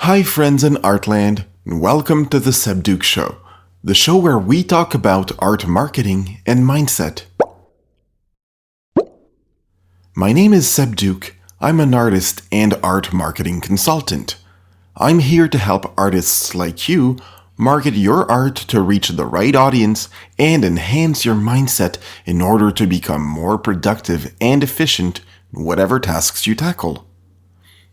Hi friends in Artland, and welcome to the Seb Duke Show, the show where we talk about art marketing and mindset. My name is Seb Duke. I'm an artist and art marketing consultant. I'm here to help artists like you market your art to reach the right audience and enhance your mindset in order to become more productive and efficient in whatever tasks you tackle.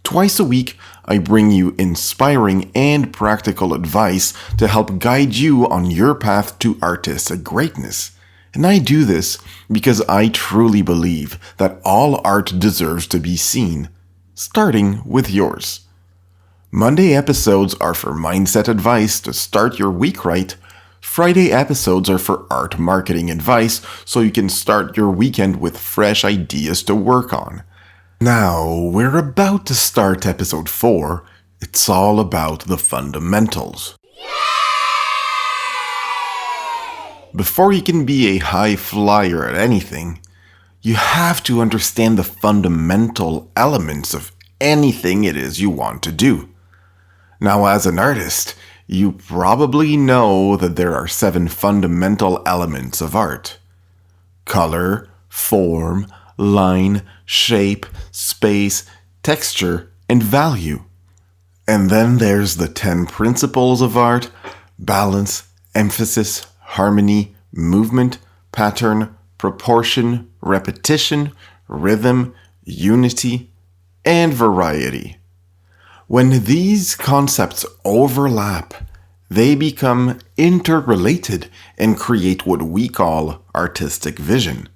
Twice a week, I bring you inspiring and practical advice to help guide you on your path to artistic greatness. And I do this because I truly believe that all art deserves to be seen, starting with yours. Monday episodes are for mindset advice to start your week right. Friday episodes are for art marketing advice so you can start your weekend with fresh ideas to work on. Now, we're about to start episode 4. It's all about the fundamentals. Before you can be a high flyer at anything, you have to understand the fundamental elements of anything it is you want to do. Now, as an artist, you probably know that there are 7 fundamental elements of art: color, form, line, shape, space, texture, and value. And then there's the 10 principles of art: balance, emphasis, harmony, movement, pattern, proportion, repetition, rhythm, unity, and variety. When these concepts overlap, they become interrelated and create what we call artistic vision.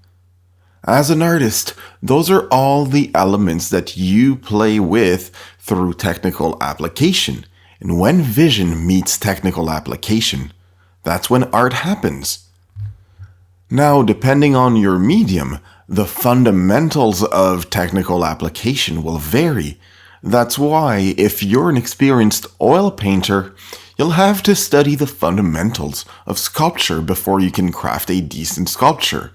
As an artist, those are all the elements that you play with through technical application. And when vision meets technical application, that's when art happens. Now, depending on your medium, the fundamentals of technical application will vary. That's why, if you're an experienced oil painter, you'll have to study the fundamentals of sculpture before you can craft a decent sculpture,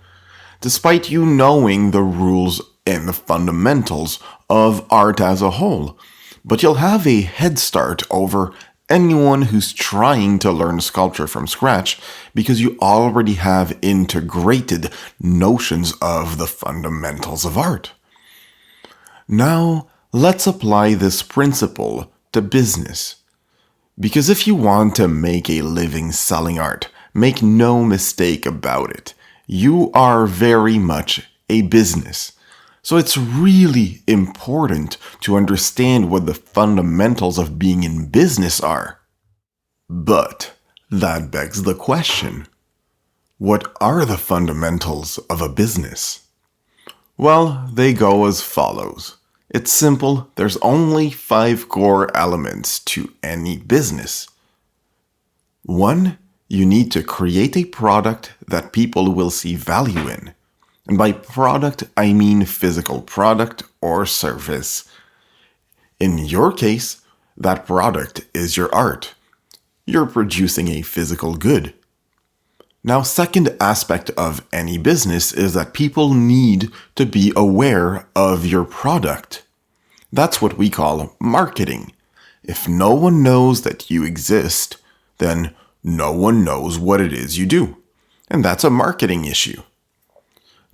despite you knowing the rules and the fundamentals of art as a whole. But you'll have a head start over anyone who's trying to learn sculpture from scratch because you already have integrated notions of the fundamentals of art. Now, let's apply this principle to business. Because if you want to make a living selling art, make no mistake about it, you are very much a business. So it's really important to understand what the fundamentals of being in business are. But that begs the question, what are the fundamentals of a business? Well, they go as follows. It's simple. There's only 5 core elements to any business. 1. You need to create a product that people will see value in. And by product, I mean physical product or service. In your case, that product is your art. You're producing a physical good. Now, second aspect of any business is that people need to be aware of your product. That's what we call marketing. If no one knows that you exist, then no one knows what it is you do. And that's a marketing issue.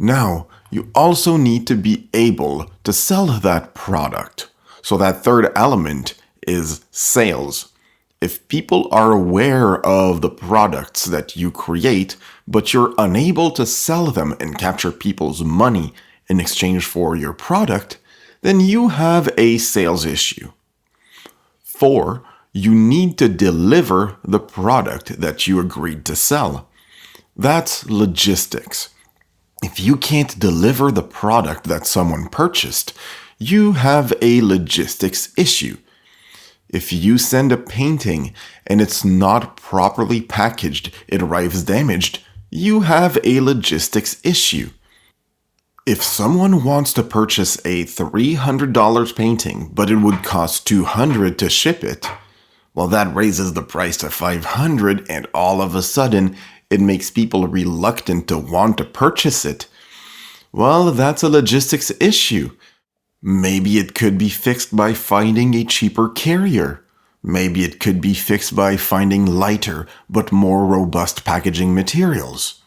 Now, you also need to be able to sell that product. So that third element is sales. If people are aware of the products that you create, but you're unable to sell them and capture people's money in exchange for your product, then you have a sales issue. 4. You need to deliver the product that you agreed to sell. That's logistics. If you can't deliver the product that someone purchased, you have a logistics issue. If you send a painting and it's not properly packaged, it arrives damaged, you have a logistics issue. If someone wants to purchase a $300 painting, but it would cost $200 to ship it, well, that raises the price to $500, and all of a sudden, it makes people reluctant to want to purchase it. Well, that's a logistics issue. Maybe it could be fixed by finding a cheaper carrier. Maybe it could be fixed by finding lighter but more robust packaging materials.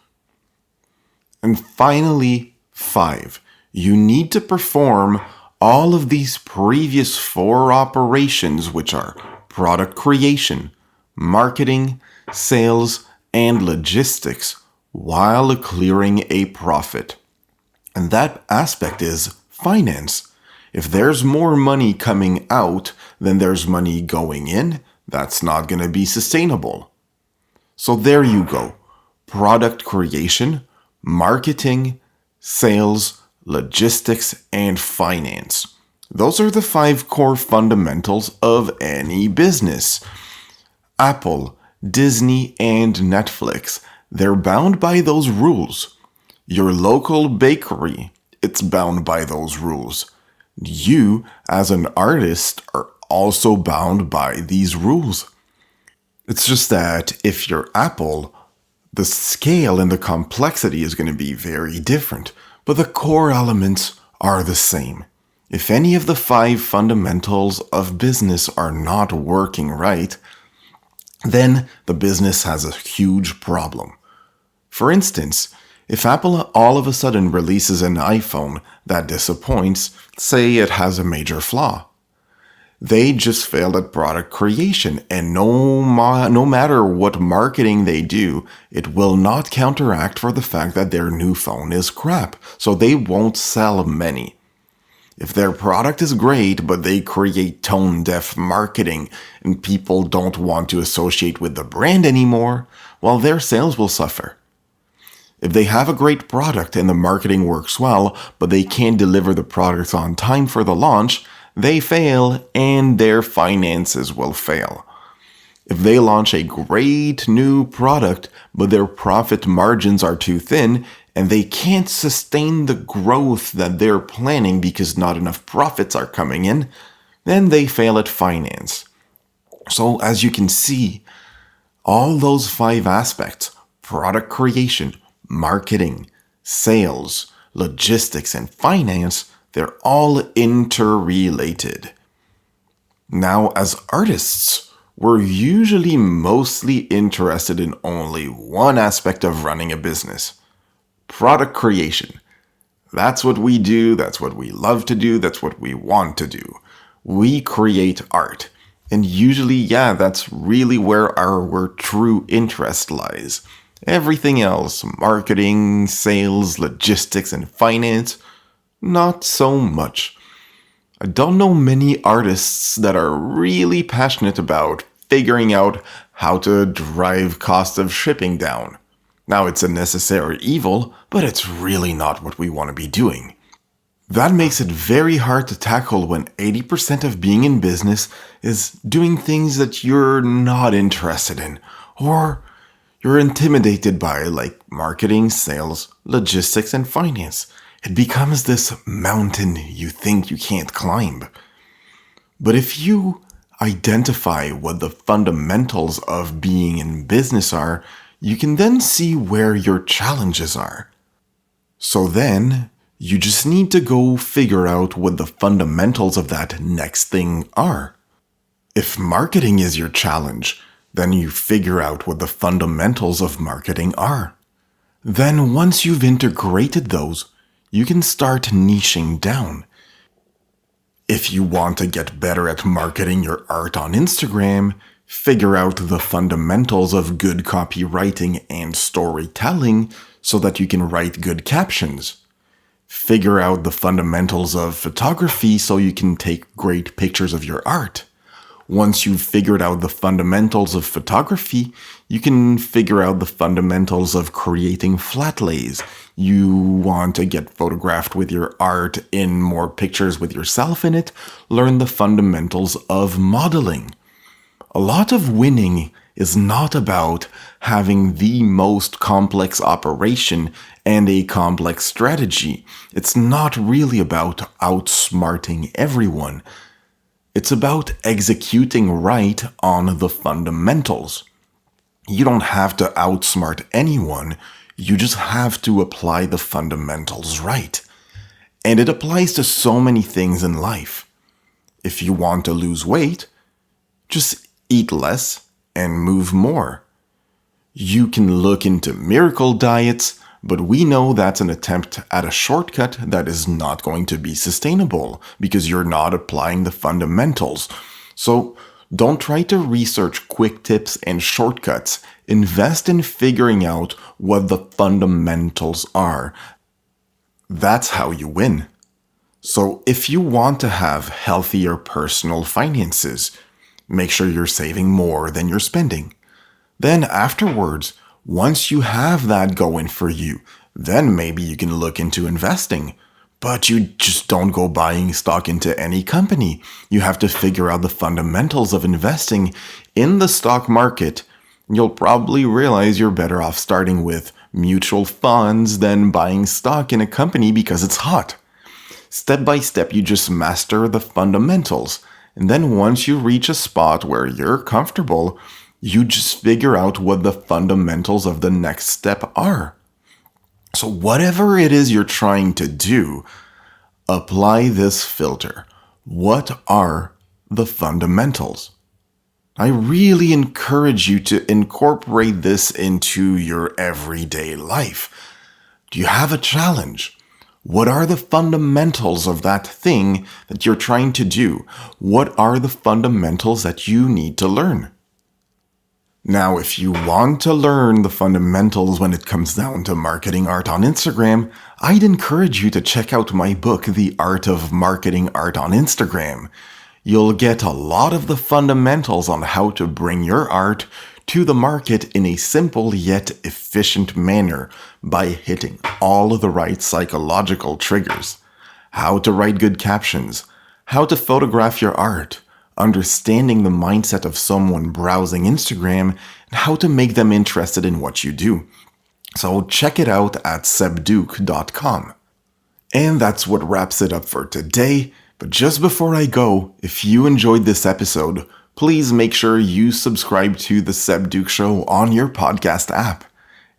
And finally, 5. You need to perform all of these previous 4 operations, which are product creation, marketing, sales, and logistics, while clearing a profit. And that aspect is finance. If there's more money coming out than there's money going in, that's not going to be sustainable. So there you go. Product creation, marketing, sales, logistics, and finance. Those are the 5 core fundamentals of any business. Apple, Disney, and Netflix, they're bound by those rules. Your local bakery, it's bound by those rules. You, as an artist, are also bound by these rules. It's just that if you're Apple, the scale and the complexity is going to be very different, but the core elements are the same. If any of the 5 fundamentals of business are not working right, then the business has a huge problem. For instance, if Apple all of a sudden releases an iPhone that disappoints, say it has a major flaw, they just failed at product creation, and no matter what marketing they do, it will not counteract for the fact that their new phone is crap, so they won't sell many. If their product is great, but they create tone-deaf marketing and people don't want to associate with the brand anymore, well, their sales will suffer. If they have a great product and the marketing works well, but they can't deliver the product on time for the launch, they fail and their finances will fail. If they launch a great new product, but their profit margins are too thin, and they can't sustain the growth that they're planning because not enough profits are coming in, then they fail at finance. So as you can see, all those 5 aspects, product creation, marketing, sales, logistics, and finance, they're all interrelated. Now, as artists, we're usually mostly interested in only one aspect of running a business: product creation. That's what we do, that's what we love to do, that's what we want to do. We create art. And usually, that's really where our true interest lies. Everything else, marketing, sales, logistics, and finance, not so much. I don't know many artists that are really passionate about figuring out how to drive cost of shipping down. Now, it's a necessary evil, but it's really not what we want to be doing. That makes it very hard to tackle when 80% of being in business is doing things that you're not interested in, or you're intimidated by, like marketing, sales, logistics, and finance. It becomes this mountain you think you can't climb. But if you identify what the fundamentals of being in business are, you can then see where your challenges are. So then, you just need to go figure out what the fundamentals of that next thing are. If marketing is your challenge, then you figure out what the fundamentals of marketing are. Then once you've integrated those, you can start niching down. If you want to get better at marketing your art on Instagram, figure out the fundamentals of good copywriting and storytelling so that you can write good captions. Figure out the fundamentals of photography so you can take great pictures of your art. Once you've figured out the fundamentals of photography, you can figure out the fundamentals of creating flat lays. You want to get photographed with your art in more pictures with yourself in it, learn the fundamentals of modeling. A lot of winning is not about having the most complex operation and a complex strategy. It's not really about outsmarting everyone. It's about executing right on the fundamentals. You don't have to outsmart anyone, you just have to apply the fundamentals right. And it applies to so many things in life. If you want to lose weight, just eat less, and move more. You can look into miracle diets, but we know that's an attempt at a shortcut that is not going to be sustainable because you're not applying the fundamentals. So don't try to research quick tips and shortcuts. Invest in figuring out what the fundamentals are. That's how you win. So if you want to have healthier personal finances, make sure you're saving more than you're spending. Then afterwards, once you have that going for you, then maybe you can look into investing. But you just don't go buying stock into any company. You have to figure out the fundamentals of investing in the stock market. You'll probably realize you're better off starting with mutual funds than buying stock in a company because it's hot. Step by step, you just master the fundamentals. And then once you reach a spot where you're comfortable, you just figure out what the fundamentals of the next step are. So whatever it is you're trying to do, apply this filter. What are the fundamentals? I really encourage you to incorporate this into your everyday life. Do you have a challenge? What are the fundamentals of that thing that you're trying to do? What are the fundamentals that you need to learn? Now, if you want to learn the fundamentals when it comes down to marketing art on Instagram, I'd encourage you to check out my book, The Art of Marketing Art on Instagram. You'll get a lot of the fundamentals on how to bring your art to the market in a simple yet efficient manner by hitting all of the right psychological triggers. How to write good captions, how to photograph your art, understanding the mindset of someone browsing Instagram, and how to make them interested in what you do. So check it out at sebduke.com. And that's what wraps it up for today. But just before I go, if you enjoyed this episode, please make sure you subscribe to The Seb Duke Show on your podcast app.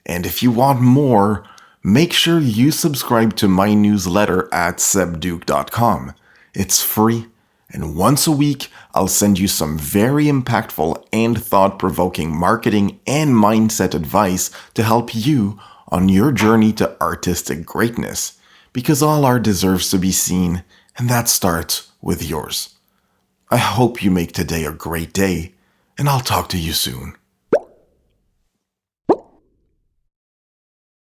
And if you want more, make sure you subscribe to my newsletter at sebduke.com. It's free. And once a week, I'll send you some very impactful and thought-provoking marketing and mindset advice to help you on your journey to artistic greatness. Because all art deserves to be seen, and that starts with yours. I hope you make today a great day, and I'll talk to you soon.